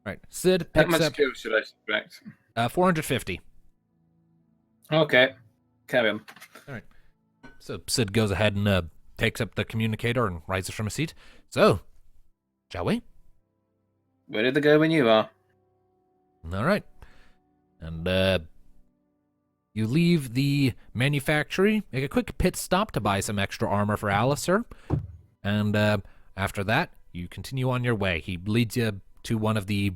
right. Sid How picks much up skill should I subtract? 450. Okay. Carry on. All right. So Sid goes ahead and takes up the communicator and rises from his seat. So, shall we? Where did they go when you are? All right. And you leave the manufactory, make a quick pit stop to buy some extra armor for Alistair. And after that, you continue on your way. He leads you to one of the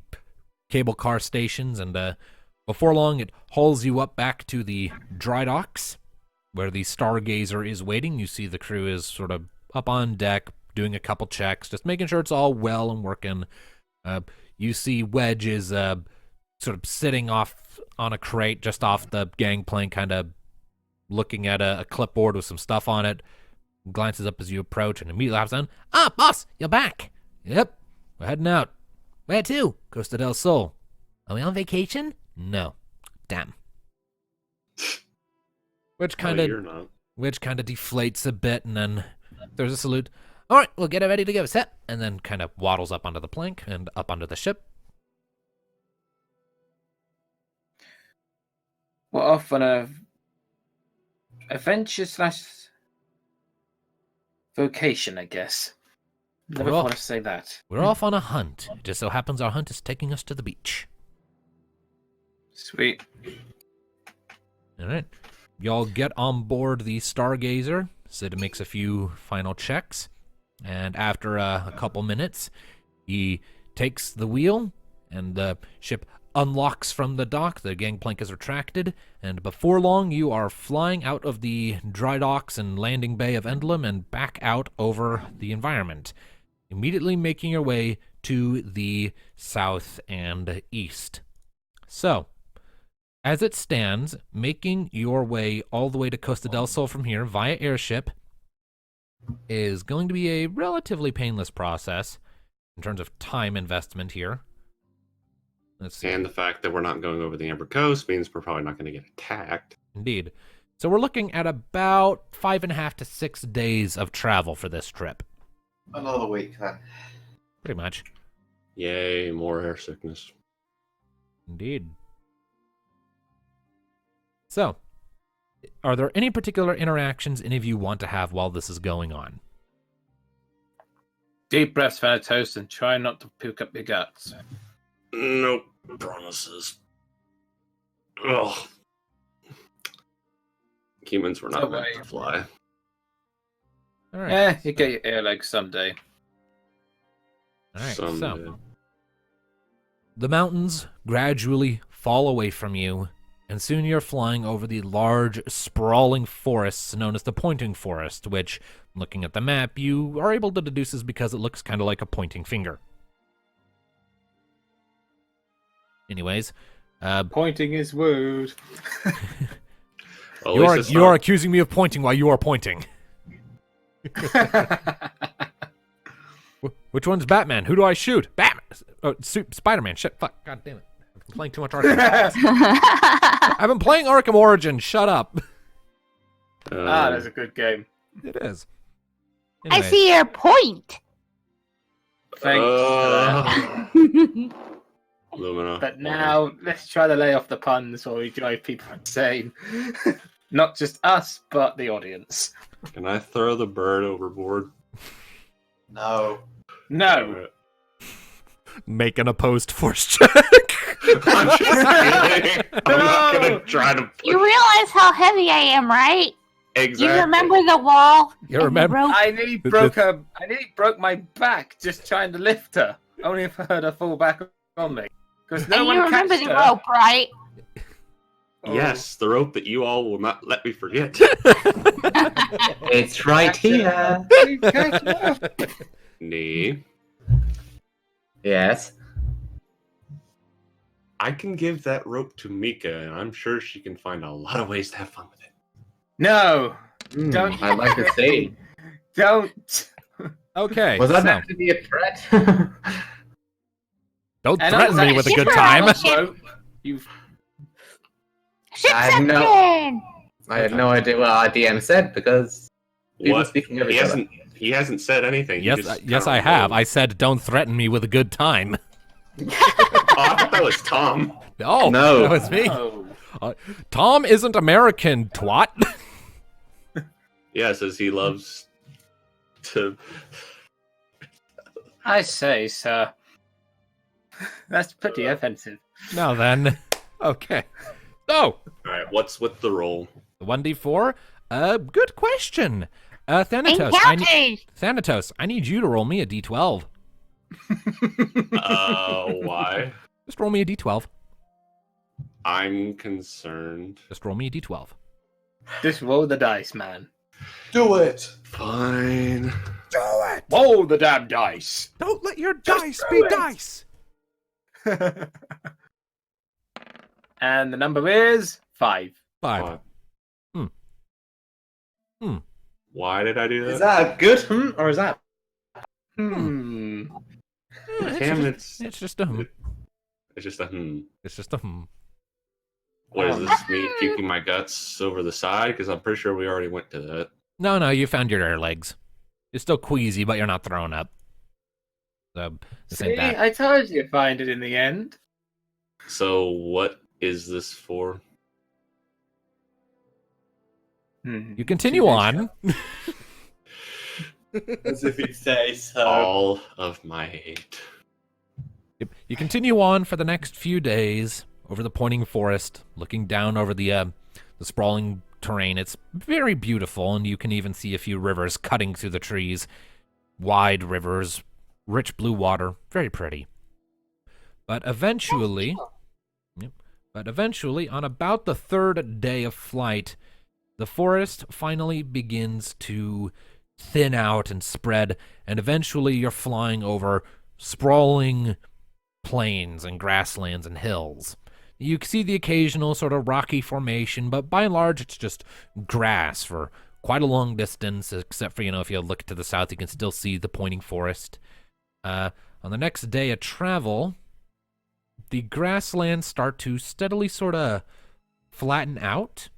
cable car stations, and before long, it hauls you up back to the dry docks, where the Stargazer is waiting. You see the crew is sort of up on deck, doing a couple checks, just making sure it's all well and working. You see Wedge is sort of sitting off on a crate just off the gangplank, kind of looking at a clipboard with some stuff on it. Glances up as you approach and immediately hops down. Ah, boss, you're back. Yep, we're heading out. Where to? Costa del Sol. Are we on vacation? No. Damn. Which kind of deflates a bit, and then there's a salute. All right, we'll get it ready to go. Set. And then kind of waddles up onto the plank and up onto the ship. We're off on a adventure / vocation, I guess. Never thought to say that. We're off on a hunt. It just so happens our hunt is taking us to the beach. Sweet. All right. Y'all get on board the Stargazer. Sid makes a few final checks. And after a couple minutes, he takes the wheel, and the ship unlocks from the dock. The gangplank is retracted, and before long, you are flying out of the dry docks and landing bay of Endlem and back out over the environment, immediately making your way to the south and east. So, as it stands, making your way all the way to Costa del Sol from here via airship is going to be a relatively painless process in terms of time investment here. Let's see. And the fact that we're not going over the Amber Coast means we're probably not going to get attacked. Indeed. So we're looking at about 5.5 to 6 days of travel for this trip. Another week, then. Pretty much. Yay, more air sickness. Indeed. So, are there any particular interactions any of you want to have while this is going on? Deep breaths, Thanatos, and try not to puke up your guts. Nope. Promises. Ugh. Humans were not meant to fly. All right. You get your air legs someday. All right, Someday. so the mountains gradually fall away from you, and soon you're flying over the large, sprawling forests known as the Pointing Forest, which, looking at the map, you are able to deduce is because it looks kind of like a pointing finger. Anyways, Pointing is word. Well, you are accusing me of pointing while you are pointing. Which one's Batman? Who do I shoot? Batman! Oh, Spider-Man. Shit, fuck. God damn it. I've been playing too much Arkham. I've been playing Arkham Origins. Shut up. That's a good game. It is. I Anyway, see your point. Thanks for that. Lumina. But now, let's try to lay off the puns or we drive people insane. Not just us, but the audience. Can I throw the bird overboard? No. No. make an opposed force check. I'm just kidding. I'm not gonna try to. You realize how heavy I am, right? Exactly. You remember the wall? You and the remember- rope? I nearly broke my back just trying to lift her. Only if I heard her fall back on me. Because no And one you remember catched the her. rope, right? Oh. Yes, the rope that you all will not let me forget. It's right here. Catch her. Nee. Yes. I can give that rope to Mika, and I'm sure she can find a lot of ways to have fun with it. No. Don't. I'd like to see. Don't. Okay. Was that so, meant to be a threat? don't And threaten I was me with a like, good "Shipper, time. I will Rope. You've. Ship's I up know. again! I had no idea what our DM said because people What? speaking of He each other. hasn't said anything. He Yes, just yes, kinda I have. rolled. I said, don't threaten me with a good time. thought that was Tom. No, No. that was me. Oh. Tom isn't American, twat. Yeah, it says he loves to. I say, sir. That's pretty offensive. Now then. Okay. So, Alright, what's with the roll? the 1d4? Good question. Thanatos, Encounters! Thanatos, I need you to roll me a d12. Why? Just roll me a d12. I'm concerned. Just roll me a d12. Just roll the dice, man. Do it. Fine. Do it. Roll the damn dice. Don't let your Just dice do be it. dice. And the number is 5. 5. Why did I do that? Is that a good or is that? Hmm. Damn, it's It's just a hmm. it's just a It's just a hmm. What is this? Me puking my guts over the side? Because I'm pretty sure we already went to that. No, you found your air legs. You're still queasy, but you're not throwing up. So, this See, ain't that. I told you to find it in the end. So what is this for? You continue on. As if he'd say so. All of my hate. You continue on for the next few days over the pointing forest, looking down over the sprawling terrain. It's very beautiful, and you can even see a few rivers cutting through the trees. Wide rivers, rich blue water, very pretty. But eventually, on about the 3rd day of flight, the forest finally begins to thin out and spread, and eventually you're flying over sprawling plains and grasslands and hills. You can see the occasional sort of rocky formation, but by and large it's just grass for quite a long distance, except for, if you look to the south, you can still see the pointing forest. On the next day of travel, the grasslands start to steadily sort of flatten out.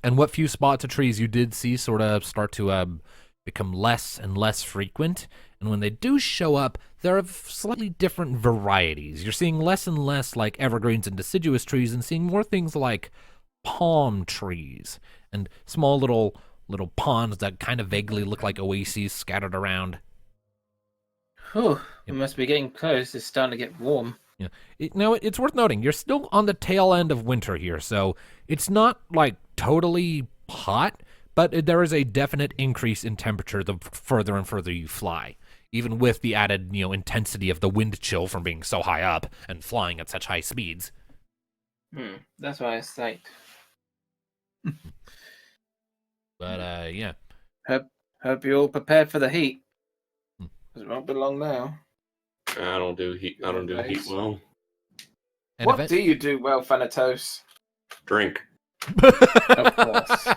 And what few spots of trees you did see sort of start to become less and less frequent. And when they do show up, they're of slightly different varieties. You're seeing less and less like evergreens and deciduous trees, and seeing more things like palm trees and small little ponds that kind of vaguely look like oases scattered around. Whew, we must be getting close. It's starting to get warm. Yeah. It's worth noting, you're still on the tail end of winter here, so it's not like totally hot, but there is a definite increase in temperature the further and further you fly, even with the added, intensity of the wind chill from being so high up and flying at such high speeds. That's why I say. But yeah. Hope you're all prepared for the heat. 'Cause it won't be long now. I don't do heat well. And What do you do well, Thanatos? Drink. Of course.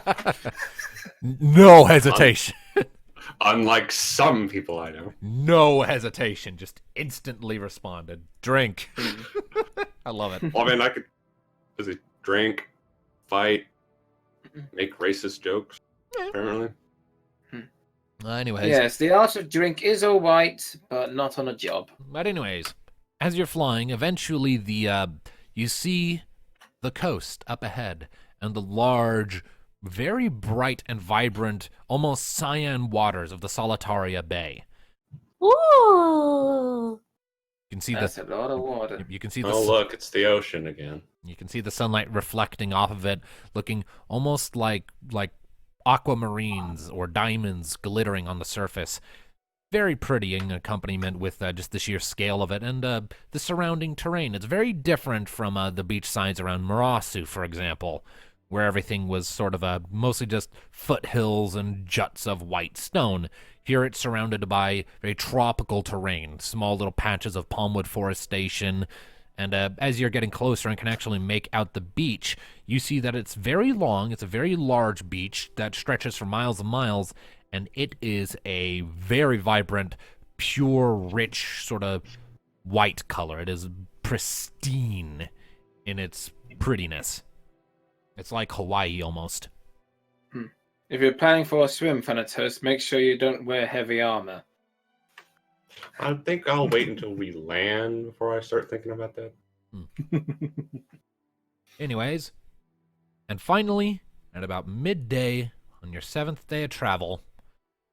No hesitation. Unlike some people I know. No hesitation. Just instantly responded. Drink. I love it. Well, I mean, I could drink, fight, make racist jokes, apparently. Anyways. Yes, the art of drink is all right, but not on a job. But anyways, as you're flying, eventually you see the coast up ahead and the large, very bright and vibrant, almost cyan waters of the Solitaria Bay. Ooh! You can see That's a lot of water. you can see the Oh, look, it's the ocean again. you can see the sunlight reflecting off of it, looking almost like aquamarines or diamonds glittering on the surface. Very pretty in accompaniment with just the sheer scale of it and the surrounding terrain. It's very different from the beach sides around Marasu, for example, where everything was sort of mostly just foothills and juts of white stone. Here it's surrounded by very tropical terrain, small little patches of palmwood forestation. And as you're getting closer and can actually make out the beach, you see that it's very long. It's a very large beach that stretches for miles and miles, and it is a very vibrant, pure, rich, sort of white color. It is pristine in its prettiness. It's like Hawaii almost. If you're planning for a swim, Thanatos, make sure you don't wear heavy armor. I think I'll wait until we land before I start thinking about that. Anyways, and finally, at about midday on your 7th day of travel,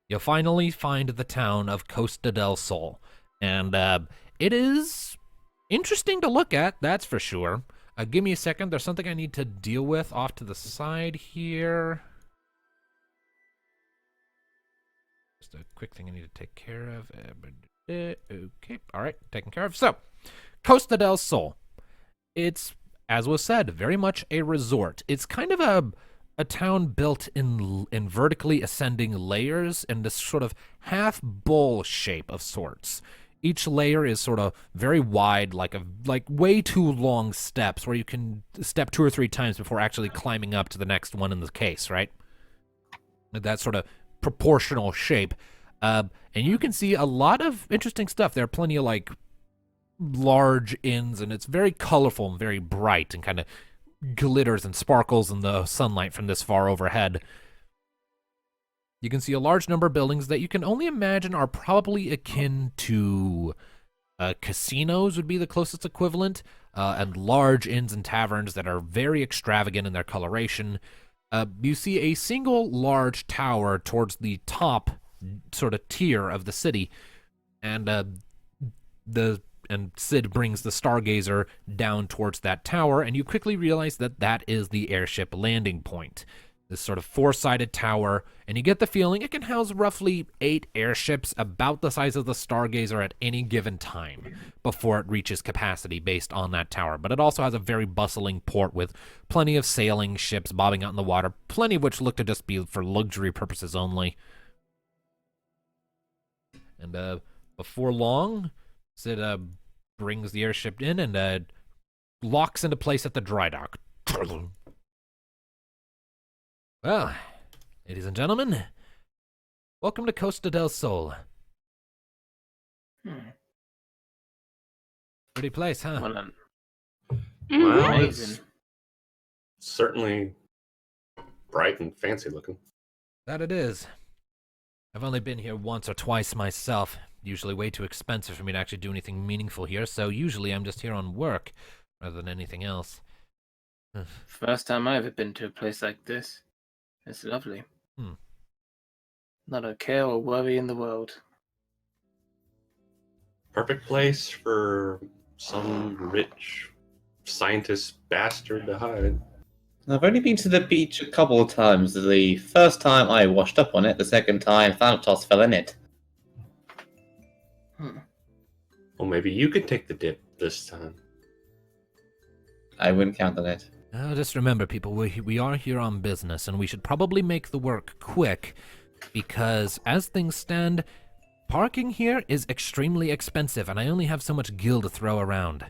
you'll finally find the town of Costa del Sol. And it is interesting to look at, that's for sure. Give me a second, there's something I need to deal with off to the side here. Just a quick thing I need to take care of. Okay, alright, taken care of. So, Costa del Sol. It's, as was said, very much a resort. It's kind of a town built in vertically ascending layers in this sort of half bowl shape of sorts. Each layer is sort of very wide, like way too long steps where you can step 2 or 3 times before actually climbing up to the next one in the case, right? That sort of proportional shape. And you can see a lot of interesting stuff. There are plenty of like large inns, and it's very colorful and very bright and kind of glitters and sparkles in the sunlight from this far overhead. You can see a large number of buildings that you can only imagine are probably akin to casinos would be the closest equivalent, and large inns and taverns that are very extravagant in their coloration. You see a single large tower towards the top sort of tier of the city, and Sid brings the Stargazer down towards that tower, and you quickly realize that that is the airship landing point. This sort of 4-sided tower, and you get the feeling it can house roughly 8 airships about the size of the Stargazer at any given time before it reaches capacity based on that tower. But it also has a very bustling port with plenty of sailing ships bobbing out in the water, plenty of which look to just be for luxury purposes only. And before long, Sid brings the airship in and locks into place at the dry dock. Well, ladies and gentlemen, welcome to Costa del Sol. Pretty place, huh? Well, Well, amazing. it's certainly bright and fancy looking. That it is. I've only been here once or twice myself. Usually way too expensive for me to actually do anything meaningful here, so usually I'm just here on work rather than anything else. First time I've ever been to a place like this. It's lovely. Not a care or worry in the world. Perfect place for some rich scientist bastard to hide. I've only been to the beach a couple of times. The first time I washed up on it, the second time Thanatos fell in it. Well, maybe you could take the dip this time. I wouldn't count on it. Just remember, people, we are here on business, and we should probably make the work quick, because as things stand, parking here is extremely expensive, and I only have so much gil to throw around.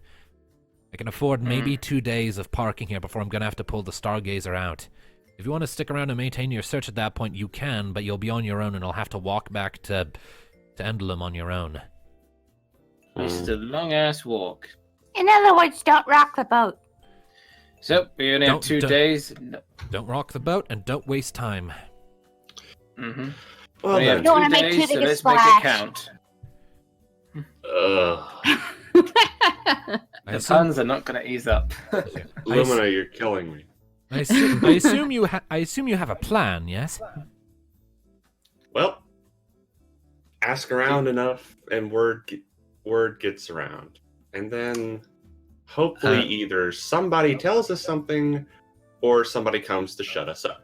I can afford maybe 2 days of parking here before I'm going to have to pull the Stargazer out. If you want to stick around and maintain your search at that point, you can, but you'll be on your own, and I'll have to walk back to Endlem on your own. It's a long-ass walk. In other words, don't rock the boat. So, we only have 2 days. No. Don't rock the boat, and don't waste time. Mm-hmm. Well, We have then. don't wanna 2 make too days, so big a let's make it splash. count. I The assume, puns are not going to ease up. Lumina, you're killing me. I assume you have a plan, yes? Well, ask around enough, and word gets around, and then hopefully either somebody tells us something, or somebody comes to shut us up.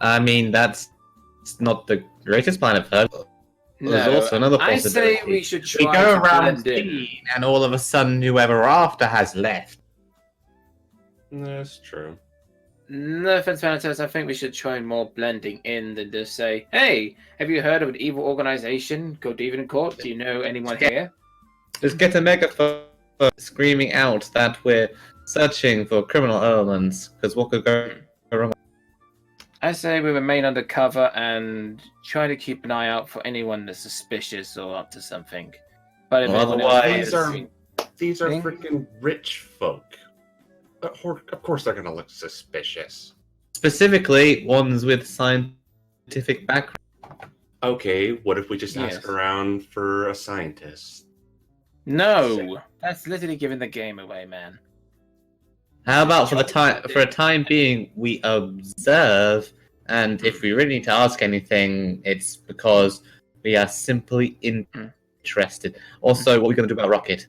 I mean, that's not the greatest plan I've heard. There's also another I possibility. say we should We try go to around blend in. scene, and all of a sudden, whoever after has left. That's true. No offense, Thanatos, I think we should try more blending in than just say, hey, have you heard of an evil organization called Even Court? Do you know anyone here? Just get a megaphone screaming out that we're searching for criminal elements, because what could go wrong? I say we remain undercover and try to keep an eye out for anyone that's suspicious or up to something. But if Well, anyone else otherwise- These are Hmm? freaking rich folk. Of course they're gonna look suspicious. Specifically, ones with scientific background. Okay, what if we just Yes. ask around for a scientist? No, that's literally giving the game away, man. How about for a time being, we observe, and if we really need to ask anything, it's because we are simply interested. Also, what are we going to do about Rocket?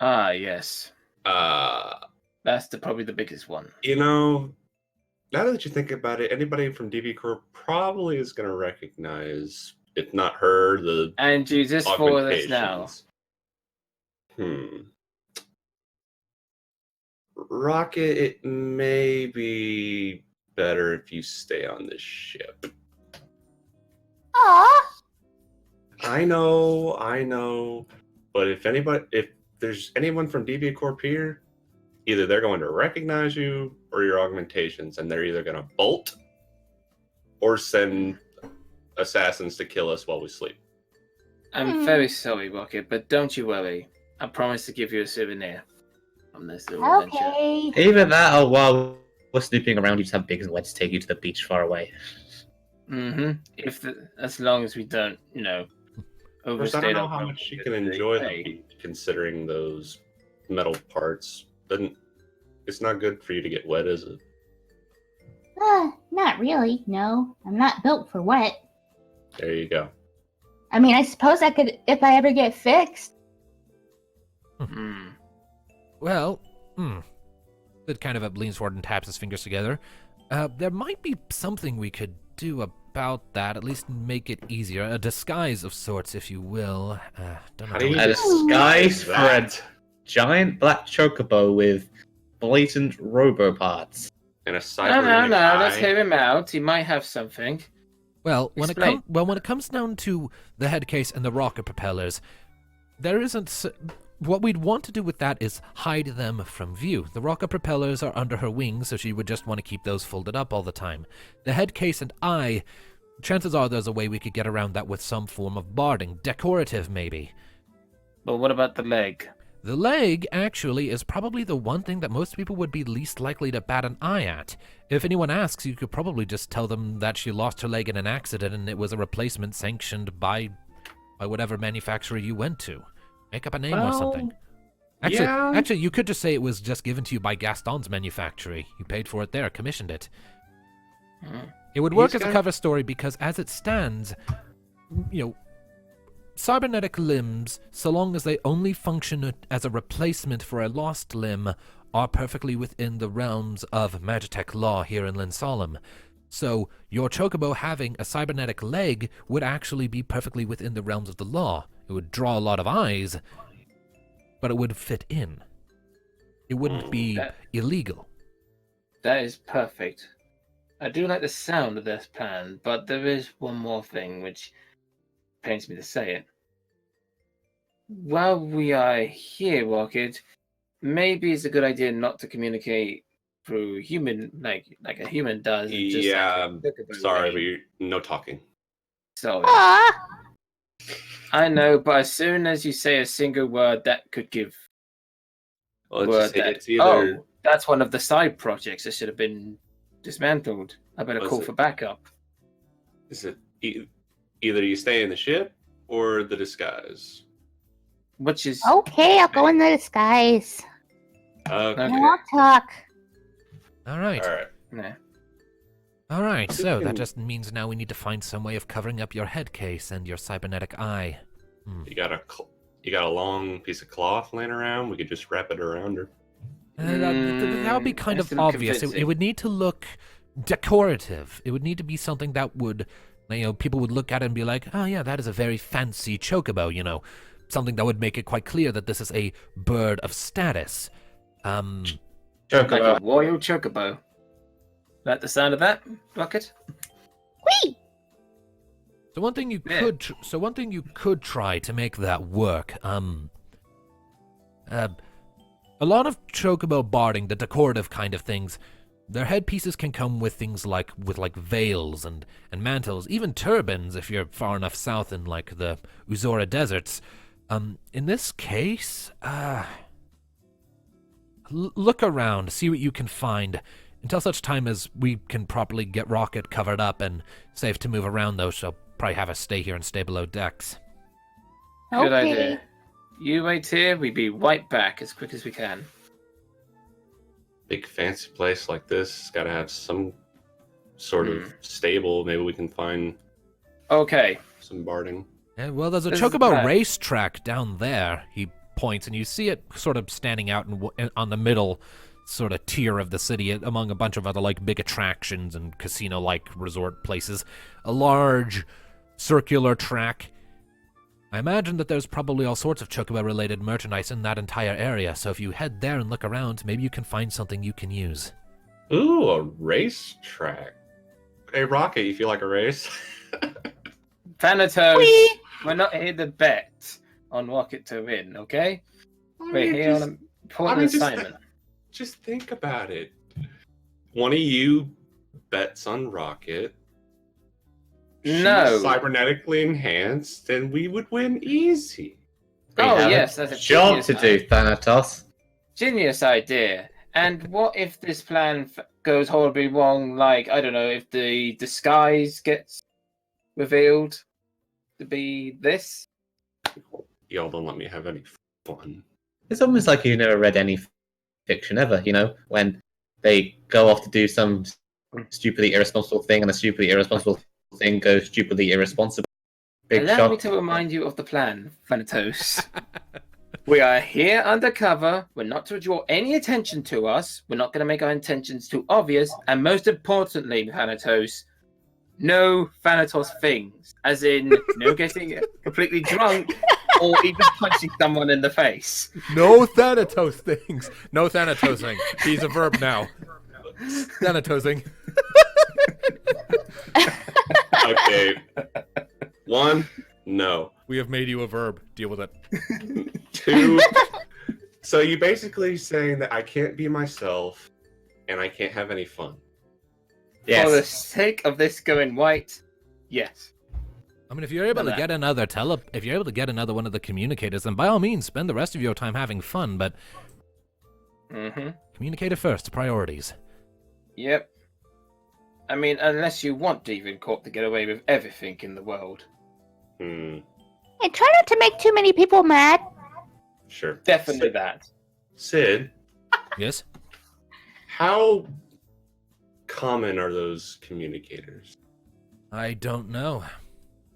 Ah, yes. That's Probably the biggest one. now that you think about it, anybody from DV Corp probably is going to recognize, if not her, the And you just for this now. augmentations. Rocket, it may be better if you stay on this ship. Aw. I know, but if there's anyone from DB Corp here, either they're going to recognize you or your augmentations, and they're either going to bolt or send assassins to kill us while we sleep. I'm very sorry, Rocket, but don't you worry. I promise to give you a souvenir from this little adventure. Okay. Either that, or while we're sleeping around, you just have Biggs and Wedge take you to the beach far away. As long as we don't, Of course, I overstay don't know our how welcome much you with can the enjoy day. them, considering those metal parts. It's not good for you to get wet, is it? Not really. No, I'm not built for wet. There you go. I mean, I suppose I could if I ever get fixed. Well, Sid kind of leans forward and taps his fingers together. There might be something we could do about that, at least make it easier. A disguise of sorts, if you will. Don't know How do you A disguise for a that? giant black chocobo with blatant robo parts. And a No, cybernetic let's eye? hear him out. He might have something. Well, Explain. when it comes down to the head case and the rocket propellers, there isn't. What we'd want to do with that is hide them from view. The rocket propellers are under her wings, so she would just want to keep those folded up all the time. The head case and eye, chances are there's a way we could get around that with some form of barding, decorative maybe. But what about the leg? The leg, actually, is probably the one thing that most people would be least likely to bat an eye at. If anyone asks, you could probably just tell them that she lost her leg in an accident and it was a replacement sanctioned by whatever manufacturer you went to. Make up a name or something. Actually, you could just say it was just given to you by Gaston's manufacturer. You paid for it there, commissioned it. It would work as a cover story because, as it stands, cybernetic limbs, so long as they only function as a replacement for a lost limb, are perfectly within the realms of Magitech law here in Linsalem. So, your chocobo having a cybernetic leg would actually be perfectly within the realms of the law. It would draw a lot of eyes, but it would fit in. It wouldn't be illegal. That is perfect. I do like the sound of this plan, but there is one more thing which pains me to say it. While we are here, Rocket, maybe it's a good idea not to communicate through human, like a human does. And just Sorry, but no talking. Sorry. Aw. I know, but as soon as you say a single word, that could give Well, word that. it's either. Oh, that's one of the side projects that should have been dismantled. I better Was call it- for backup. Is it either you stay in the ship or the disguise? Which is Okay, I'll go in the disguise. Okay. Okay. And I'll talk. All right. All right. Nah. All right, so that can- just means now we need to find some way of covering up your head case and your cybernetic eye. You got a long piece of cloth laying around. We could just wrap it around her. That would be kind That's of a little obvious. It convincing. would need to look decorative. It would need to be something that would, people would look at it and be like, oh yeah, that is a very fancy chocobo, something that would make it quite clear that this is a bird of status. Like Chocobo. a royal chocobo. Like the sound of that, Rocket? Whee! So one thing you Yeah. could try to make that work. A lot of chocobo barding, the decorative kind of things, their headpieces can come with things like veils and mantles, even turbans if you're far enough south in like the Uzora deserts. In this case, look around, see what you can find. Until such time as we can properly get Rocket covered up and safe to move around, though, she'll probably have us stay here and stay below decks. Good Okay. idea. You wait here. We'll be right back as quick as we can. Big fancy place like this has got to have some sort of stable. Maybe we can find Okay. some barding. Yeah, well, there's a This is chocobo bad. racetrack down there. He points, and you see it sort of standing out on the middle sort of tier of the city among a bunch of other, like, big attractions and casino-like resort places. A large circular track. I imagine that there's probably all sorts of chocobo-related merchandise in that entire area, so if you head there and look around, maybe you can find something you can use. Ooh, a racetrack. Hey, Rocket, you feel like a race? Thanatos, Whee! we're not here to bet on Rocket to win, okay? We're here on an important assignment. Just think about it. One of you bets on Rocket. She's No. cybernetically enhanced, and we would win easy. We Oh, have yes, a that's a job genius to do, Thanatos. Genius idea. And what if this plan goes horribly wrong? Like, I don't know, if the disguise gets revealed to be this? Y'all don't let me have any fun. It's almost like you never read any fiction ever, you know, when they go off to do some stupidly irresponsible thing and the stupidly irresponsible thing goes stupidly irresponsible. Big Allow shock. me to remind you of the plan, Thanatos. We are here undercover. We're not to draw any attention to us. We're not going to make our intentions too obvious. And most importantly, Thanatos, no Thanatos things. As in, no getting completely drunk or even punching someone in the face. No Thanatos things. No Thanatosing. He's a verb now. Thanatosing. Okay. One, no. We have made you a verb. Deal with it. Two, so you basically saying that I can't be myself and I can't have any fun. For the Yes. sake of this going right, yes. I mean, if you're able to Well, get another if you're able to get another one of the communicators, then by all means, spend the rest of your time having fun. But Mm-hmm. communicator first, priorities. Yep. I mean, unless you want Corp to get away with everything in the world. Hmm. And try not to make too many people mad. Sure. Definitely that. Sid, Yes. how common are those communicators? I don't know.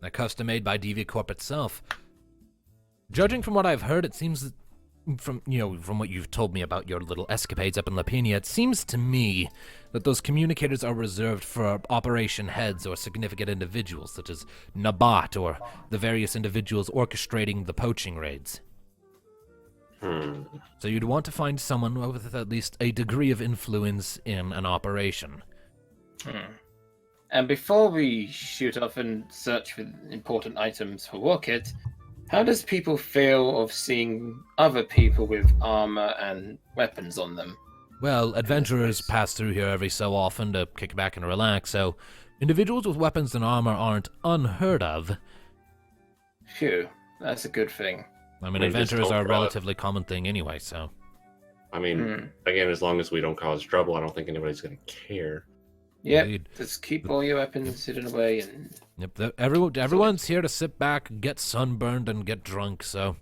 They're custom made by DV Corp itself. Judging from what I've heard, it seems that from what you've told me about your little escapades up in Lapinia, it seems to me that those communicators are reserved for operation heads or significant individuals, such as Nabat or the various individuals orchestrating the poaching raids. So you'd want to find someone with at least a degree of influence in an operation. And before we shoot off and search for important items for Rocket, how does people feel of seeing other people with armor and weapons on them? Well, adventurers pass through here every so often to kick back and relax, so individuals with weapons and armor aren't unheard of. Phew, that's a good thing. I mean, I mean, just adventurers don't are a grab- relatively common thing anyway, so. I mean, again, as long as we don't cause trouble, I don't think anybody's going to care. Yep, Indeed. just keep all your weapons hidden away and... Yep, everyone's here to sit back, get sunburned, and get drunk, so.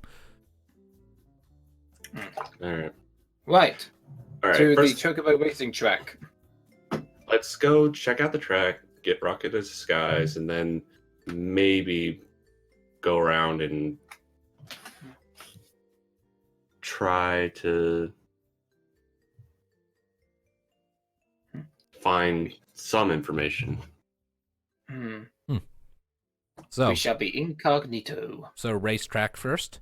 All right. Right, All right. to First, the Chocobo racing track. let's go check out the track, get Rocket as disguise, and then maybe go around and try to find some information. So, We shall be incognito. racetrack first.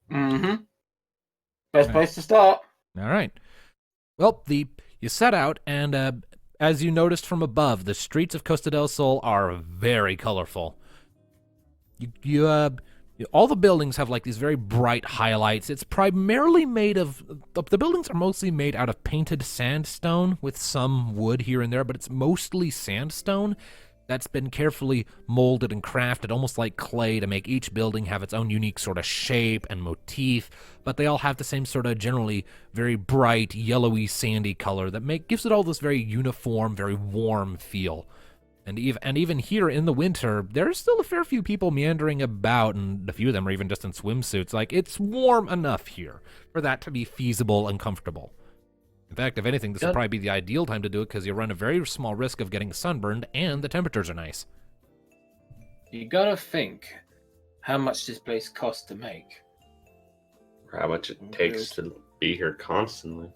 Mm-hmm. Best Right. place to start. All right. Well, you set out, and as you noticed from above, the streets of Costa del Sol are very colorful. All the buildings have like these very bright highlights. It's primarily made of the buildings are mostly made out of painted sandstone with some wood here and there, but it's mostly sandstone that's been carefully molded and crafted almost like clay to make each building have its own unique sort of shape and motif, but they all have the same sort of generally very bright yellowy sandy color that gives it all this very uniform, very warm feel. And even here in the winter, there's still a fair few people meandering about, and a few of them are even just in swimsuits. Like, it's warm enough here for that to be feasible and comfortable. In fact, if anything, this would probably be the ideal time to do it because you run a very small risk of getting sunburned, and the temperatures are nice. You gotta think how much this place costs to make. Or how much it takes to be here constantly.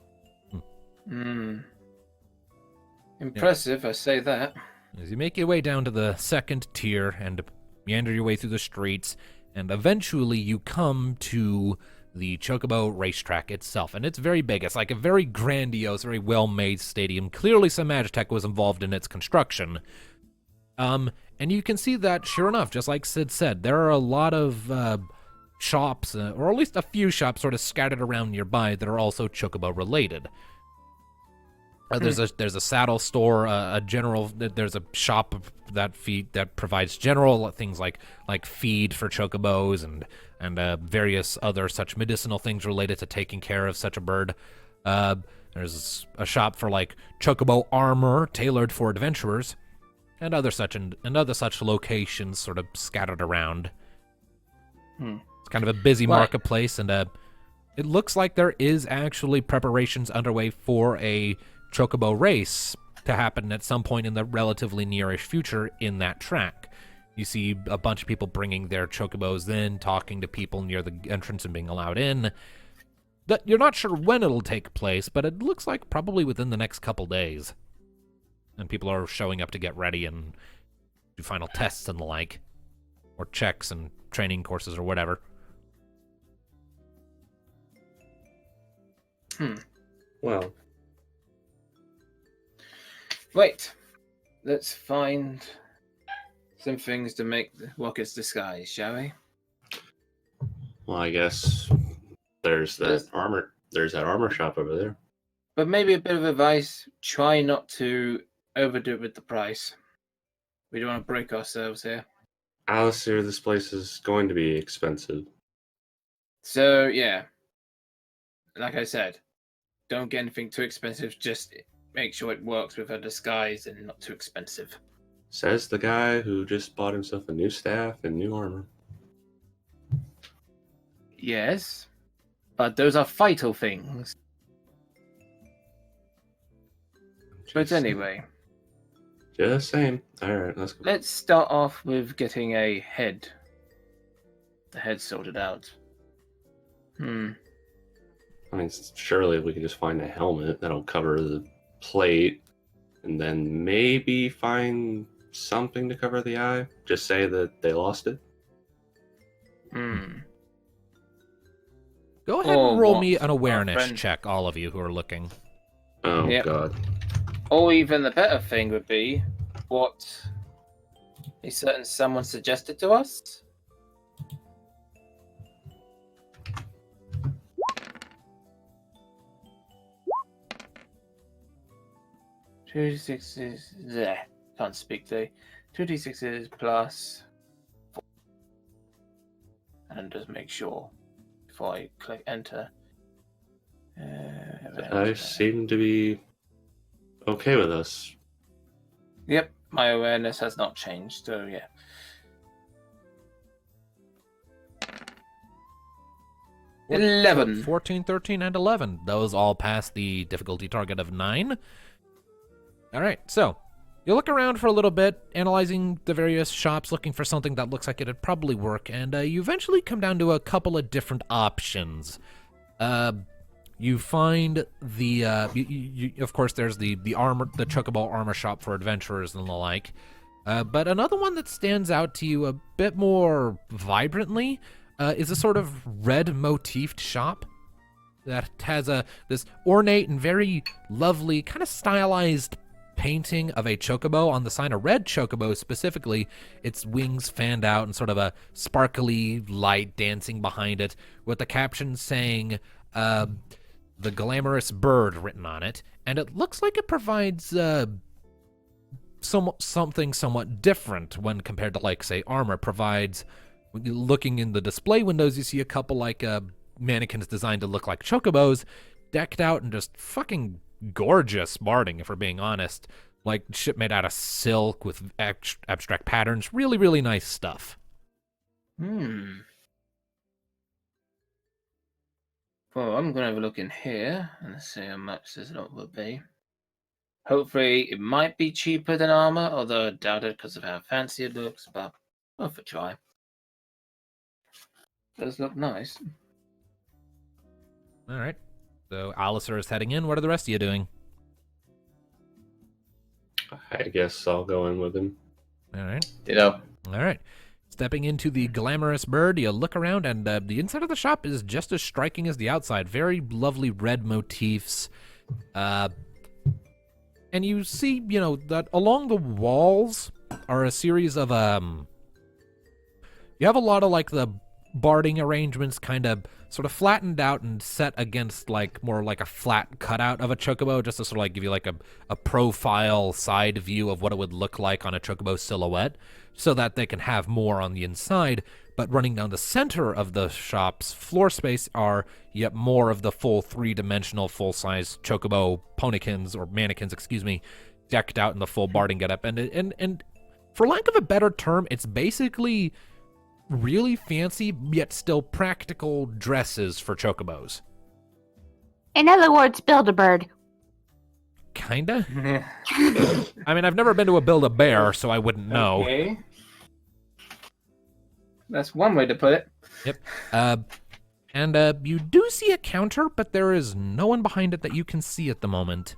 Impressive, I say that. As you make your way down to the second tier and meander your way through the streets, and eventually you come to the Chocobo racetrack itself. And it's very big. It's like a very grandiose, very well-made stadium. Clearly some Magitech was involved in its construction. And you can see that, sure enough, just like Sid said, there are a lot of shops, or at least a few shops sort of scattered around nearby that are also Chocobo-related. There's a saddle store, there's a shop that provides general things like feed for chocobos and various other such medicinal things related to taking care of such a bird. There's a shop for like chocobo armor tailored for adventurers, and other such locations sort of scattered around. It's kind of a busy marketplace, and it looks like there is actually preparations underway for a Chocobo race to happen at some point in the relatively nearish future in that track. You see a bunch of people bringing their Chocobos in, talking to people near the entrance and being allowed in. You're not sure when it'll take place, but it looks like probably within the next couple days. And people are showing up to get ready and do final tests and the like, or checks and training courses or whatever. Well, Wait, let's find some things to make the rockets disguise, shall we? well, I guess there's that armor shop over there. But maybe a bit of advice, try not to overdo it with the price. We don't want to break ourselves here. Alistair, this place is going to be expensive. So, yeah. Like I said, don't get anything too expensive, just make sure it works with a disguise and not too expensive. Says the guy who just bought himself a new staff and new armor. Yes, but those are vital things. But anyway, Just saying. Alright, let's go. let's start off with getting the head sorted out. I mean, surely we can just find a helmet that'll cover the plate, and then maybe find something to cover the eye. Just say that they lost it. Go ahead Or and roll what, me an our awareness friend? check, all of you who are looking. Oh, Yep. God. Or even the better thing would be what a certain someone suggested to us. Two d6s. Can't speak today. 2d6s plus 4. And just make sure before I click enter. I seem to be okay with us. Yep, my awareness has not changed, so yeah. Four- 11. 14, 13, and 11. Those all pass the difficulty target of 9. All right, so you look around for a little bit, analyzing the various shops, looking for something that looks like it'd probably work, and you eventually come down to a couple of different options. You find the, of course, there's the Chocobo armor shop for adventurers and the like. But another one that stands out to you a bit more vibrantly is a sort of red motifed shop that has this ornate and very lovely, kind of stylized painting of a chocobo on the sign, a red chocobo specifically, its wings fanned out and sort of a sparkly light dancing behind it, with the caption saying, the glamorous bird written on it, and it looks like it provides something somewhat different when compared to, like, say, armor provides. Looking in the display windows, you see a couple, like, mannequins designed to look like chocobos, decked out and just fucking gorgeous smarting, if we're being honest. like shit made out of silk with abstract patterns. Really, really nice stuff. Well, I'm gonna have a look in here and see how much this lot will be. Hopefully, it might be cheaper than armor, although I doubt it because of how fancy it looks. But worth a try. Does look nice. All right. So Alistair is heading in. What are the rest of you doing? I guess I'll go in with him. All right. Ditto. All right. Stepping into the glamorous bird, you look around, and the inside of the shop is just as striking as the outside. Very lovely red motifs. And you see, that along the walls are a series of, you have a lot of, like, the barding arrangements kind of sort of flattened out and set against, like, more like a flat cutout of a chocobo, just to sort of, like, give you, like, a profile side view of what it would look like on a chocobo silhouette, so that they can have more on the inside. But running down the center of the shop's floor space are yet more of the full three-dimensional, full-size chocobo ponykins, or mannequins, decked out in the full barding getup. And for lack of a better term, it's basically really fancy, yet still practical dresses for chocobos. In other words, Build-A-Bird. Kinda? I mean, I've never been to a Build-A-Bear, so I wouldn't know. Okay. That's one way to put it. Yep. And you do see a counter, but there is no one behind it that you can see at the moment.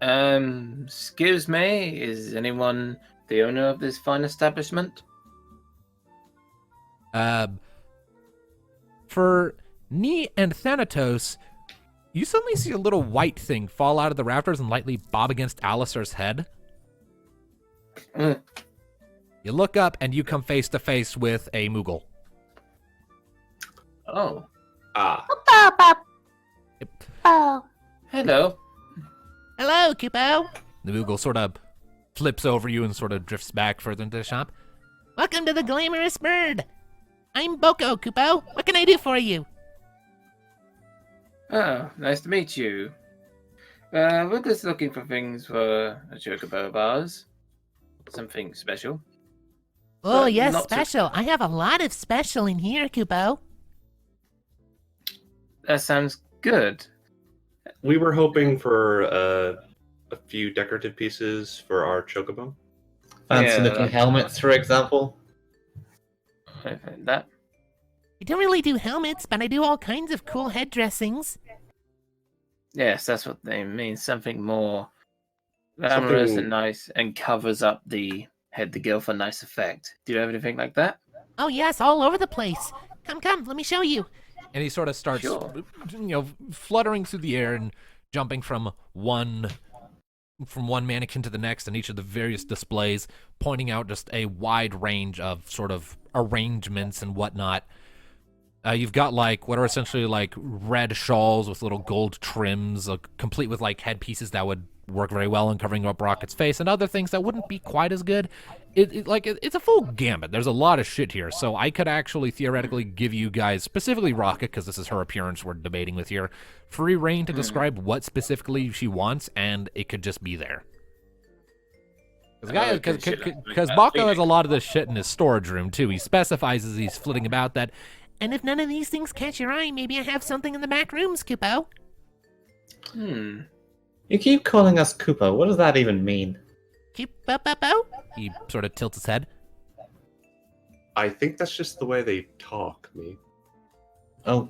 Excuse me, is anyone the owner of this fine establishment? For Nee and Thanatos, you suddenly see a little white thing fall out of the rafters and lightly bob against Alistair's head. Mm. You look up, and you come face to face with a Moogle. Oh. Ah, Oh. Hello. Hello, Kupo. The Moogle sort of flips over you and sort of drifts back further into the shop. Welcome to the Glamorous Bird. I'm Boko, Kupo. What can I do for you? Oh, nice to meet you. We're just looking for things for a chocobo of ours. Something special. Oh, But yes, not to- special. I have a lot of special in here, Kubo. That sounds good. we were hoping for a few decorative pieces for our chocobo. Fancy Yeah, looking that's- helmets, for example. That I don't really do helmets, but I do all kinds of cool head dressings. yes, that's what they mean. Something more glamorous Something- and nice, and covers up the head to gill for nice effect. Do you have anything like that? Oh, yes, all over the place. Come, let me show you. And he sort of starts, Sure. fluttering through the air and jumping from one mannequin to the next in each of the various displays, pointing out just a wide range of sort of arrangements and whatnot. You've got like what are essentially like red shawls with little gold trims, complete with like headpieces that would work very well in covering up Rocket's face, and other things that wouldn't be quite as good. It's a full gambit. There's a lot of shit here, so I could actually theoretically give you guys, specifically Rocket, because this is her appearance we're debating with here, free reign to describe what specifically she wants, and it could just be there. Because Bako has a lot of this shit in his storage room too. He specifies as he's flitting about that. And if none of these things catch your eye, maybe I have something in the back rooms, Kupo. You keep calling us Koopa. What does that even mean? Kupo? He sort of tilts his head. I think that's just the way they talk, me. Oh,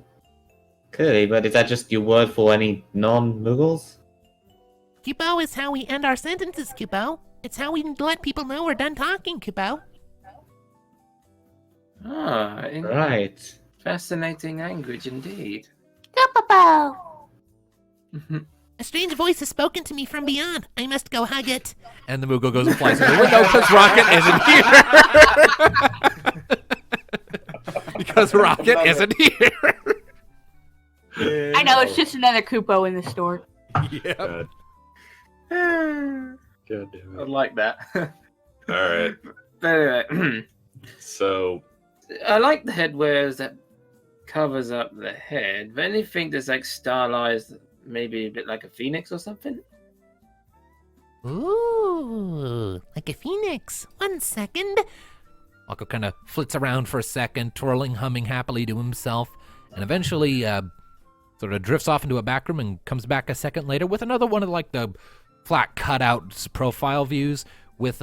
clearly, but is that just your word for any non-Muggles? Kupo is how we end our sentences, Kupo. It's how we let people know we're done talking, Kupo. Right. Fascinating language indeed. Kupo. A strange voice has spoken to me from beyond. I must go hug it. And the Moogle goes and flies through the window because Rocket isn't here. Because Rocket isn't here. I know, it's just another Kupo in the store. Yep. God. I God damn it. like that. All right. But anyway, So, I like the headwears that covers up the head. But anything that's like stylized, maybe a bit like a phoenix or something? Ooh, like a phoenix. 1 second. Mako kind of flits around for a second, twirling, humming happily to himself, and eventually sort of drifts off into a back room and comes back a second later with another one of like the flat cutout profile views with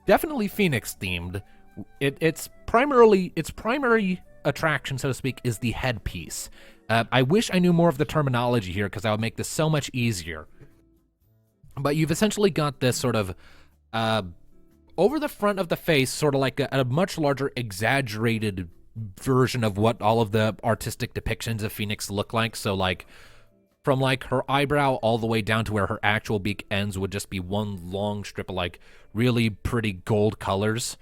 definitely Phoenix themed. Its primary attraction, so to speak, is the headpiece. I wish I knew more of the terminology here because that would make this so much easier. But you've essentially got this sort of over the front of the face, sort of like a much larger, exaggerated version of what all of the artistic depictions of Phoenix look like. So, like, from like her eyebrow all the way down to where her actual beak ends would just be one long strip of like really pretty gold colors,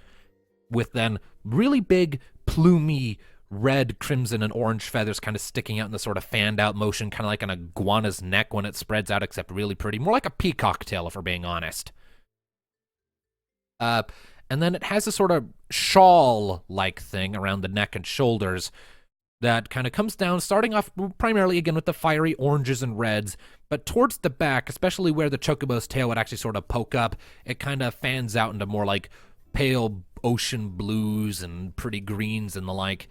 with then really big, plumy red, crimson, and orange feathers kind of sticking out in the sort of fanned out motion, kind of like an iguana's neck when it spreads out, except really pretty. More like a peacock tail, if we're being honest. And then it has a sort of shawl-like thing around the neck and shoulders that kind of comes down, starting off primarily again with the fiery oranges and reds, but towards the back, especially where the chocobo's tail would actually sort of poke up, it kind of fans out into more like pale ocean blues and pretty greens and the like.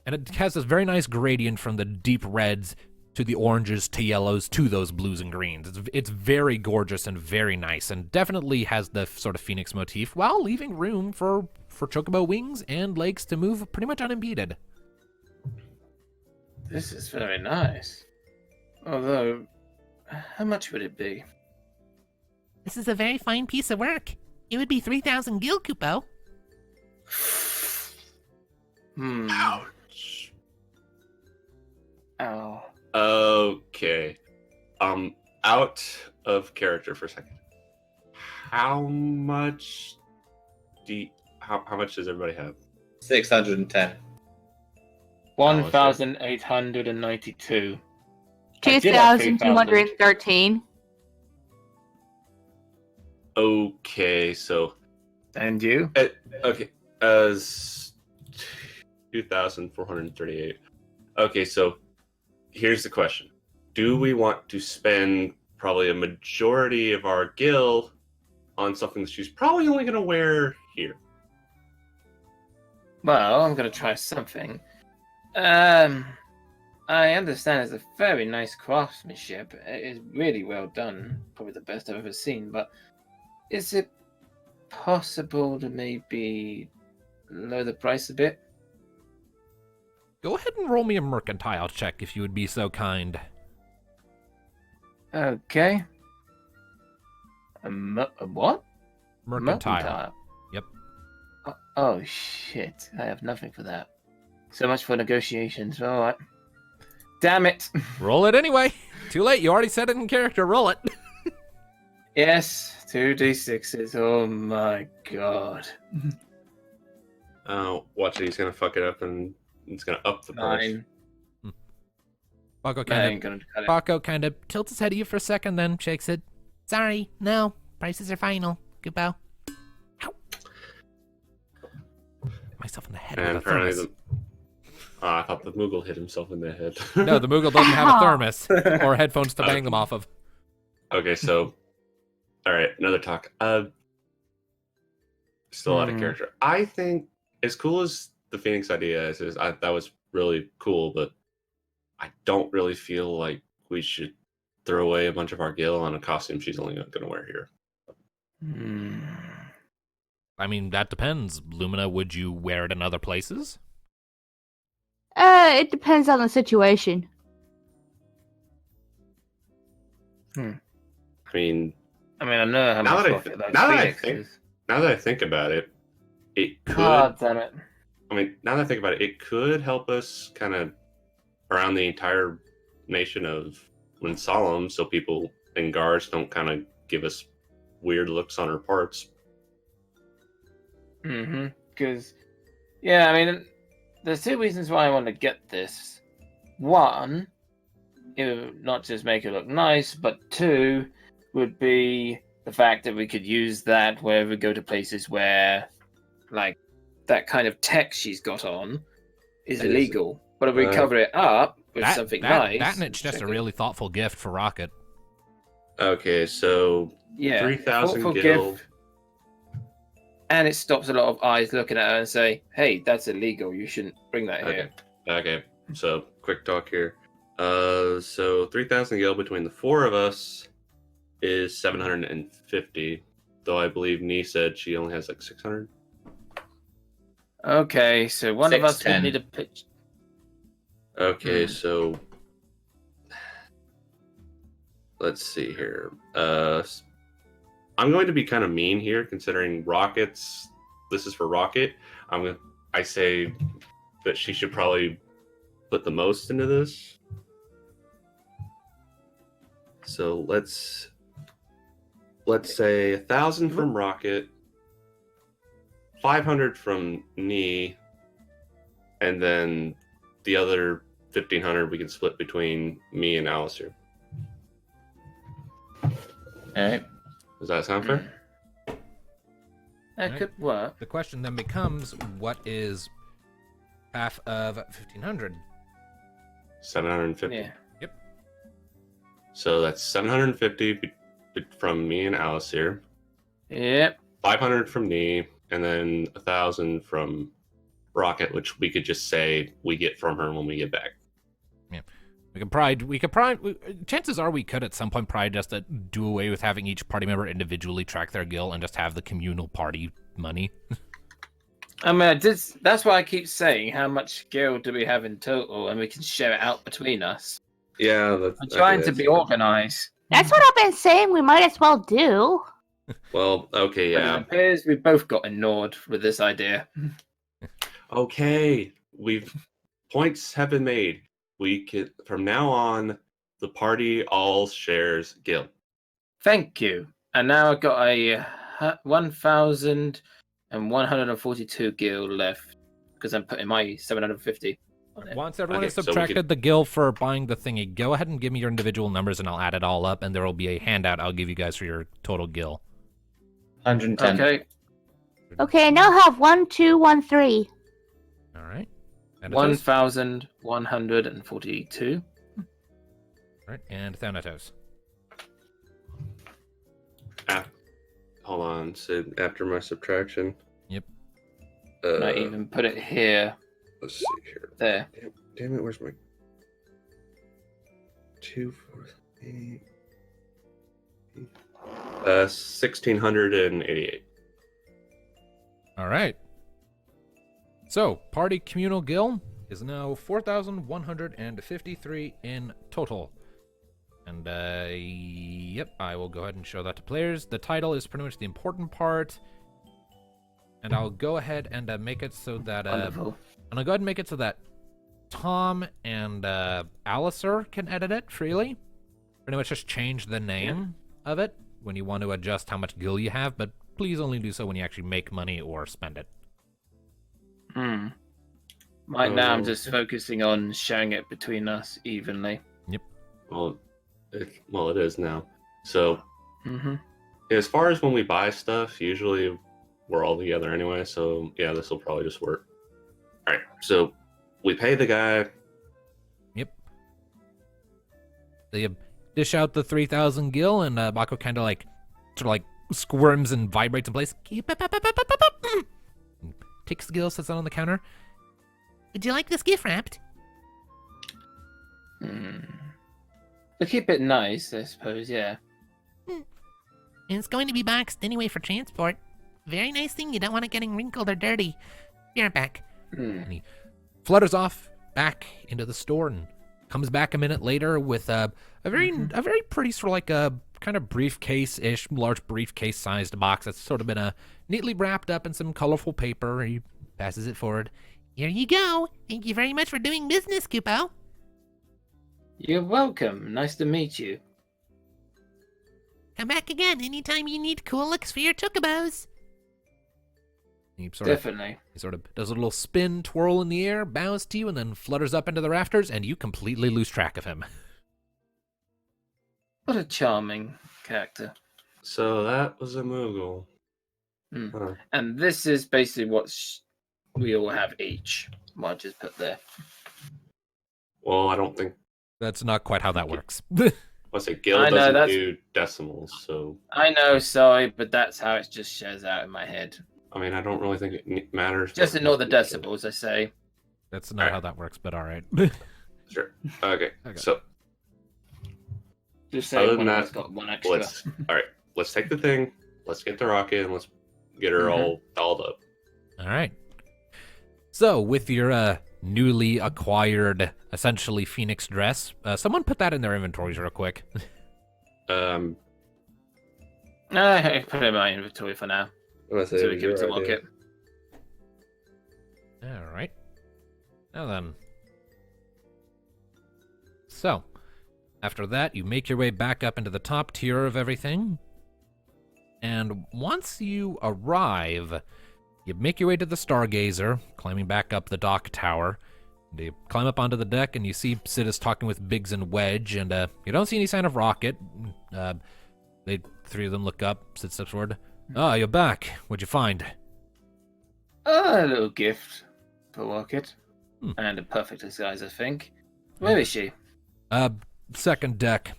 And it has this very nice gradient from the deep reds to the oranges to yellows to those blues and greens. It's very gorgeous and very nice, and definitely has the sort of phoenix motif while leaving room for chocobo wings and legs to move pretty much unimpeded. This is very nice. Although, how much would it be? This is a very fine piece of work. It would be 3,000 gil, Kupo. Ouch. Ow. Okay. Out of character for a second. How much how much does everybody have? 610. 1,892. I did have 3,000. 2,213. Okay, so And you? okay, 2,438. Okay, so here's the question: do we want to spend probably a majority of our gil on something that she's probably only going to wear here? Well, I'm going to try something. I understand it's a very nice craftsmanship. It is really well done. Probably the best I've ever seen. But is it possible to maybe lower the price a bit? Go ahead and roll me a mercantile check if you would be so kind. Okay. A what? Mercantile. Yep. Oh, shit. I have nothing for that. So much for negotiations. All right. Damn it. Roll it anyway. Too late. You already said it in character. Roll it. Yes, 2d6s. Oh my god. Watch it. He's going to fuck it up and it's going to up the price. 9. Paco I ain't gonna cut it. Paco kind of tilts his head at you for a second, then shakes it. Sorry, no. Prices are final. Kupo. Myself in the head And with a apparently thermos. I thought the Moogle hit himself in the head. No, the Moogle doesn't have a thermos or headphones to bang them off of. Okay, so all right, another talk. Still out of character. I think as cool as the Phoenix idea is, that was really cool, but I don't really feel like we should throw away a bunch of our gil on a costume she's only going to wear here. I mean, that depends. Lumina, would you wear it in other places? It depends on the situation. I mean, I know how now much that profit those now that I Phoenix think is. now that I think about it, it could. God damn it. I mean, now that I think about it, it could help us kind of around the entire nation of Solemn, so people and guards don't kind of give us weird looks on our parts. Because, yeah, I mean, there's two reasons why I want to get this. One, it would not just make it look nice, but two would be the fact that we could use that wherever we go to places where, like, that kind of text she's got on is illegal. But if we cover it up with something nice... That and it's just a really thoughtful gift for Rocket. Okay, so Yeah. 3,000 thoughtful gil. gift. And it stops a lot of eyes looking at her and say, "Hey, that's illegal. You shouldn't bring that here." Okay, so quick talk here. So 3,000 gil between the four of us is 750. Though I believe Nee said she only has like 600. Okay, so one of us would 610. need a pitch. Okay, so let's see here. I'm going to be kind of mean here, considering Rocket's. This is for Rocket. I say that she should probably put the most into this. So let's say 1,000 from Rocket, 500 from Nee, and then the other 1,500 we can split between me and Alistair. All right. Does that sound fair? That Right. could work. The question then becomes, what is half of 1,500? 750. Yeah. So that's 750 from me and Alistair, Yep. 500 from Nee, and then 1,000 from Rocket, which we could just say we get from her when we get back. Chances are we could at some point probably just do away with having each party member individually track their gil and just have the communal party money. I mean, that's why I keep saying how much gil do we have in total, and we can share it out between us. Yeah, I'm trying to be organized. That's what I've been saying. We might as well do. Well, okay, But yeah. it appears we both got ignored with this idea. Okay, points have been made. We can from now on, the party all shares gil. Thank you. And now I've got a 1,142 gil left because I'm putting my 750 on it. Once everyone Okay, has so we subtracted could- the gil for buying the thingy, go ahead and give me your individual numbers and I'll add it all up, and there will be a handout I'll give you guys for your total gil. 110. Okay, Okay, I now have 1,213. All right. And 1,142. Right, and Thanatos. Hold on, so after my subtraction. Yep. And I even put it here, Let's see here. there. Damn it, where's my 2, 4, 8? 1,688. All right. So, party communal gil is now 4,153 in total. And, yep, I will go ahead and show that to players. The title is pretty much the important part. And I'll go ahead and make it so that, Wonderful. and I'll go ahead and make it so that Tom and Alistair can edit it freely. Pretty much just change the name of it when you want to adjust how much gil you have, but please only do so when you actually make money or spend it. Right now, I'm just focusing on sharing it between us evenly. Well, it is now. So, Mm-hmm. as far as when we buy stuff, usually we're all together anyway. So, yeah, this will probably just work. All right. So, we pay the guy. Yep. They dish out the 3,000 gil, and Mako kind of squirms and vibrates in place. Takes the gil, sets it on the counter. Would you like this gift wrapped? To keep it nice, I suppose, yeah. And it's going to be boxed anyway for transport. Very nice thing. You don't want it getting wrinkled or dirty. Be right back. And he flutters off back into the store and comes back a minute later with a very pretty sort of like a kind of briefcase-ish, large briefcase-sized box that's sort of been neatly wrapped up in some colorful paper. He passes it forward. Here you go. Thank you very much for doing business, Kupo. You're welcome. Nice to meet you. Come back again anytime you need cool looks for your chocobos. He sort of does a little spin, twirl in the air, bows to you, and then flutters up into the rafters, and you completely lose track of him. What a charming character. So, that was a Moogle. Huh. And this is basically what we all have each. What I just put there. Well, I don't think. That's not quite how that works. Let's say Gil I know, doesn't that's- do decimals, so I know, sorry, but that's how it just shares out in my head. I mean, I don't really think it matters. Just but- ignore the decibels, I say. That's not how that works, but all right. Sure. Okay. Okay. So Just Other say than one of that, us got one extra. let's let's take the thing. Let's get the rocket and let's get her all dolled up. All right. So, with your newly acquired, essentially Phoenix dress, someone put that in their inventories real quick. I put it in my inventory for now. So we give it to Rocket. All right. Now then. So, after that, you make your way back up into the top tier of everything. And once you arrive, you make your way to the Stargazer, climbing back up the dock tower. And you climb up onto the deck, and you see Sidus talking with Biggs and Wedge, and you don't see any sign of Rocket. They three of them look up. Sid steps forward. Ah, you're back. What'd you find? A little gift for Rocket. Hmm. And a perfect disguise, I think. Where is she? Second deck.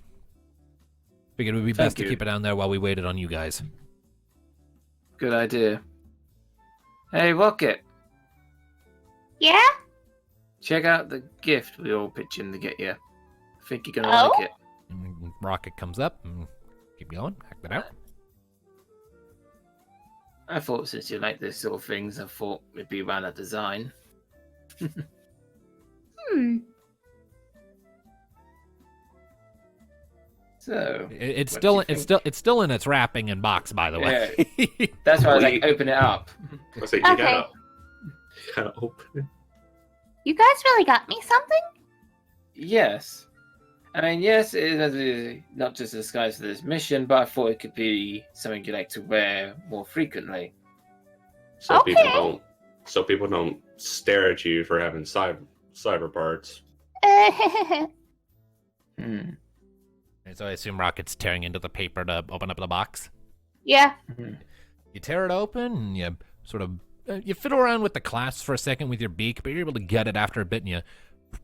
Figured it would be Thank best to you. keep it down there while we waited on you guys. Good idea. Hey, Rocket. Yeah? Check out the gift we all pitched in to get you. I think you're gonna Oh? like it. And Rocket comes up and keep going. Act it out. I thought since you like this sort of things, I thought it'd be around a design. Hmm. So It's What still do you it's think? still it's still in its wrapping and box, by the way. that's why I was We- like, open it up. Let's say you Okay. gotta open it. You guys really got me something? Yes. I mean, yes, it is not just a disguise for this mission, but I thought it could be something you like to wear more frequently. So people Okay. don't stare at you for having cyber parts. Hmm. And so I assume Rocket's tearing into the paper to open up the box. Yeah. You tear it open and you sort of you fiddle around with the clasps for a second with your beak, but you're able to get it after a bit, and you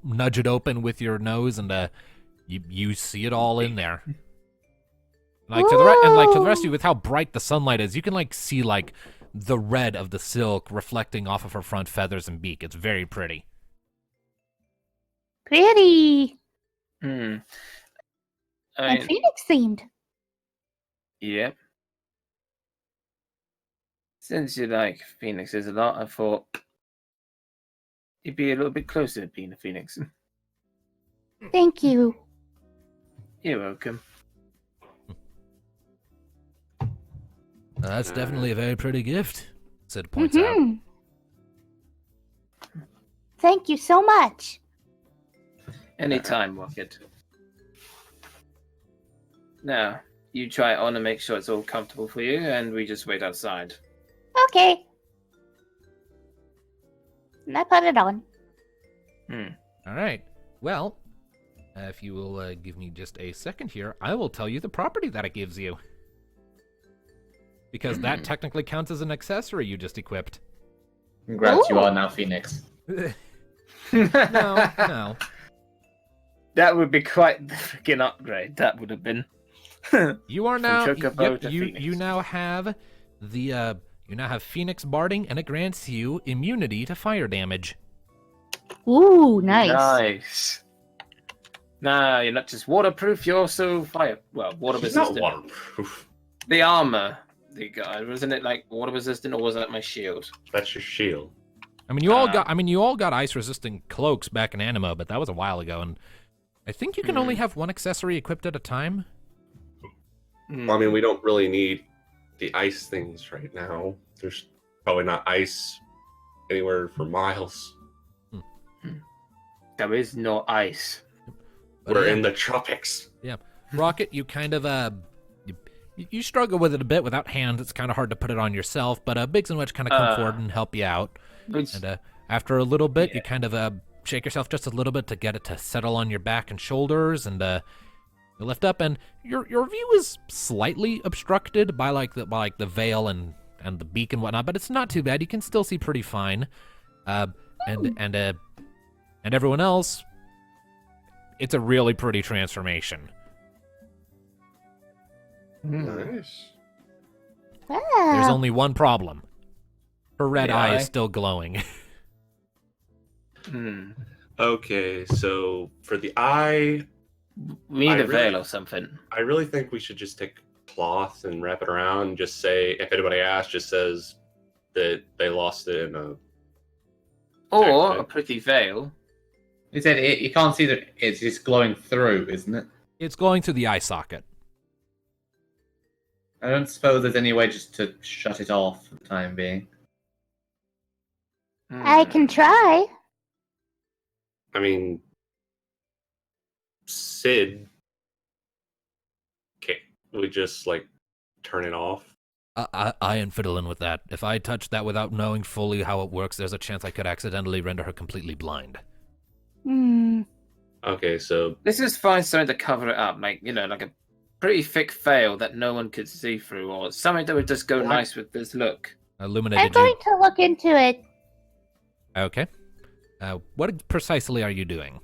nudge it open with your nose, and you see it all in there. Like to the rest of you, with how bright the sunlight is, you can like see like the red of the silk reflecting off of her front feathers and beak. It's very pretty. Pretty. Hmm. I And mean, Phoenix themed. yeah. Since you like phoenixes a lot, I thought you'd be a little bit closer to being a phoenix. Thank you. You're welcome. That's definitely a very pretty gift, Sid points out. Mhm. Thank you so much. Anytime, Rocket. Now, you try it on and make sure it's all comfortable for you, and we just wait outside. Okay. And I put it on. All right. Well, if you will give me just a second here, I will tell you the property that it gives you. Because that technically counts as an accessory you just equipped. Congrats, you Ooh. are now Phoenix. No. That would be quite the freaking upgrade. That would have been. You are From now Chocobo to you Phoenix. now have the you now have Phoenix barding, and it grants you immunity to fire damage. Ooh, nice. Nice. Nah, you're not just waterproof, you're also water It's not resistant. waterproof. The armor they got, wasn't it like water resistant, or was that my shield? That's your shield. I mean, you all got ice resistant cloaks back in Anima, but that was a while ago, and I think you can only have one accessory equipped at a time. Hmm. Well, I mean, we don't really need the ice things right now. There's probably not ice anywhere for miles. There is no ice. But We're yeah. in the tropics. Rocket, you kind of you struggle with it a bit without hands. It's kind of hard to put it on yourself, but Biggs and Wedge kind of come forward and help you out. Which, And after a little bit, Yeah. you kind of shake yourself just a little bit to get it to settle on your back and shoulders, and you lift up, and your view is slightly obstructed by the veil and the beak and whatnot, but it's not too bad. You can still see pretty fine. And everyone else, it's a really pretty transformation. Nice. Wow. There's only one problem. Her red The eye eye? is still glowing. Hmm. Okay, so for the eye, We need I a veil really- or something. I really think we should just take cloth and wrap it around and just say, if anybody asks, just says that they lost it in a. Or Okay. a pretty veil. You said you can't see that it's just glowing through, isn't it? It's glowing through the eye socket. I don't suppose there's any way just to shut it off for the time being. I can try. I mean, Sid. Okay, we just like turn it off. I am fiddling with that. If I touch that without knowing fully how it works, there's a chance I could accidentally render her completely blind. Hmm. Okay, so This is fine something to cover it up, like, like a pretty thick veil that no one could see through, or something that would just go What? nice with this look. Illumina, I'm did you... going to look into it. Okay. What precisely are you doing?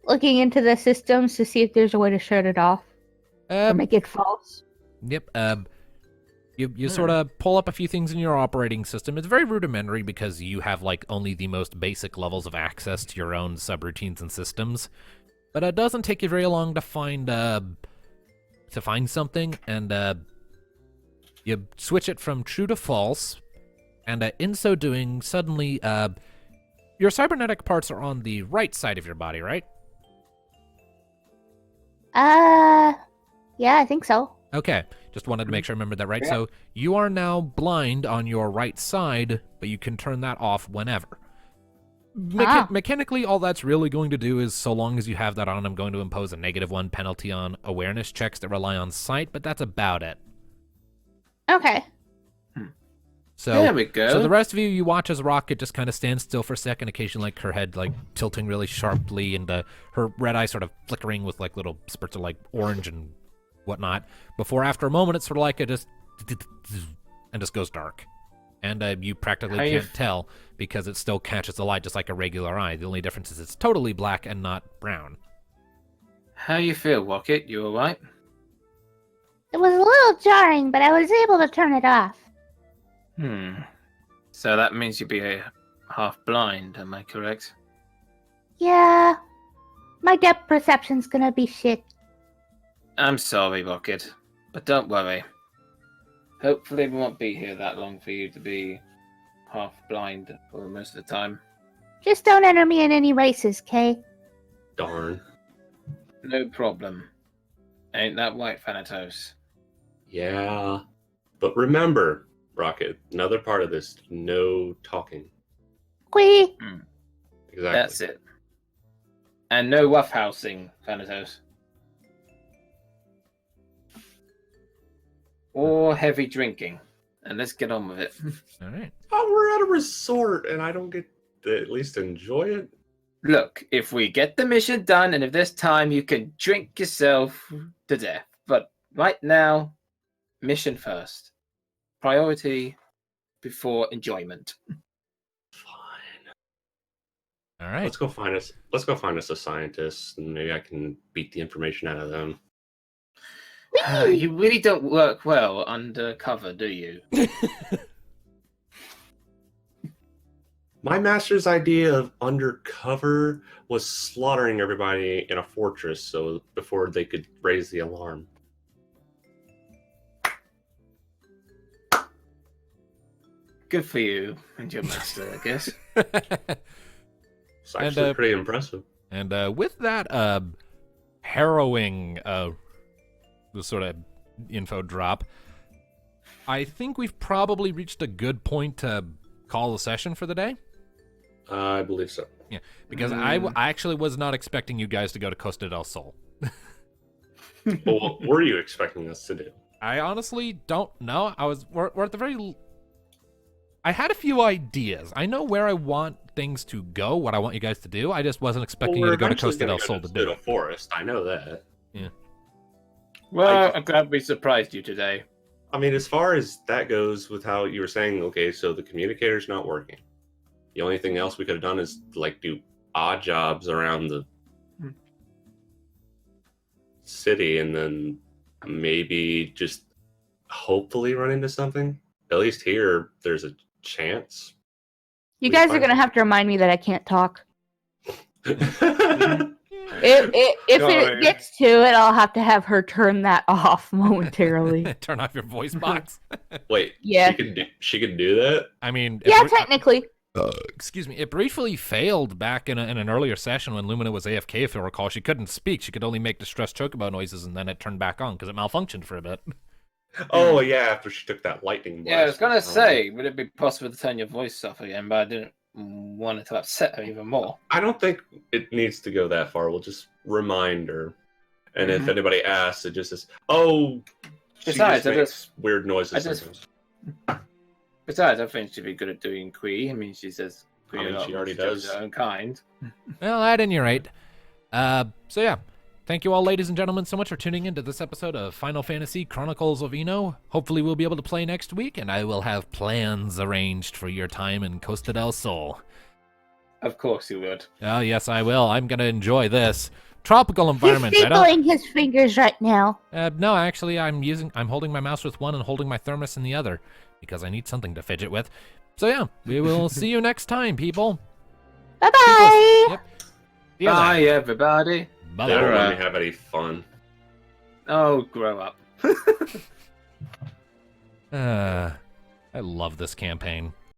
Looking into the systems to see if there's a way to shut it off or make it false. Yep. You sort of pull up a few things in your operating system. It's very rudimentary because you have like only the most basic levels of access to your own subroutines and systems. But it doesn't take you very long to find something, and you switch it from true to false, and in so doing, suddenly your cybernetic parts are on the right side of your body, right? Yeah, I think so. Okay, just wanted to make sure I remembered that right. Yeah. So you are now blind on your right side, but you can turn that off whenever. Mechanically, all that's really going to do is, so long as you have that on, I'm going to impose a -1 penalty on awareness checks that rely on sight, but that's about it. Okay. So, There we go. So the rest of you, you watch as Rocket just kind of stands still for a second, occasionally like her head like tilting really sharply, and her red eye sort of flickering with like little spurts of like orange and whatnot. Before, after a moment, it's sort of like it just and just goes dark, and you practically How you can't tell because it still catches the light just like a regular eye. The only difference is it's totally black and not brown. How you feel, Rocket? You alright? It was a little jarring, but I was able to turn it off. So that means you'd be half blind, am I correct? Yeah. My depth perception's gonna be shit. I'm sorry, Rocket, but don't worry. Hopefully we won't be here that long for you to be half blind for most of the time. Just don't enter me in any races, Kay? darn. No problem. Ain't that right, Thanatos? Yeah, but remember, Rocket, another part of this: no talking. Quee. Exactly. That's it. And no roughhousing, Thanatos. Or heavy drinking. And let's get on with it. All right. Oh, we're at a resort, and I don't get to at least enjoy it. Look, if we get the mission done, and if there's time, you can drink yourself to death. But right now, mission first. Priority before enjoyment. Fine. All right. Let's go find us. Let's go find us a scientist, and maybe I can beat the information out of them. You really don't work well undercover, do you? My master's idea of undercover was slaughtering everybody in a fortress, so before they could raise the alarm. Good for you and your master, I guess. It's actually And, pretty impressive. And with that harrowing sort of info drop, I think we've probably reached a good point to call the session for the day. I believe so. Yeah, because I actually was not expecting you guys to go to Costa del Sol. Well, what were you expecting us to do? I honestly don't know. We're at the very... I had a few ideas. I know where I want things to go, what I want you guys to do. I just wasn't expecting you to go to Costa del Sol to do the it. forest. I know that. Well, I'm glad we surprised you today. I mean, as far as that goes, with how you were saying, okay, so the communicator's not working. The only thing else we could have done is like do odd jobs around the city, and then maybe just hopefully run into something. At least here, there's a chance. You We guys are find gonna have to remind me that I can't talk. If Sorry. it gets to it, I'll have to have her turn that off momentarily. Turn off your voice box. Wait, Yeah. she can do that? I mean, Yeah, technically. excuse me. It briefly failed back in an earlier session when Lumina was AFK, if you recall. She couldn't speak. She could only make distressed chocobo noises, and then it turned back on because it malfunctioned for a bit. Oh yeah, after she took that lightning blast. Yeah, I was gonna say, would it be possible to turn your voice off again? But I didn't want it to upset her even more. I don't think it needs to go that far. We'll just remind her, and if Mhm. anybody asks, it just says, "Oh." She Besides, I makes just- weird noises I just- sometimes. Besides, I think she'd be good at doing Quee. I mean, she says Quee I mean, a lot she when already judges does. her own kind. Well, at any rate. So yeah. Thank you all, ladies and gentlemen, so much for tuning in to this episode of Final Fantasy Chronicles of Eno. Hopefully we'll be able to play next week, and I will have plans arranged for your time in Costa del Sol. Of course you would. Oh, yes, I will. I'm going to enjoy this. Tropical He's environment. I don't... stapling his fingers right now. No, actually, I'm holding my mouse with one and holding my thermos in the other, because I need something to fidget with. So yeah, we will see you next time, people. Bye-bye! Yep. See you then. Bye, everybody. Bye. They don't Alright. let me have any fun. Oh, grow up. I love this campaign.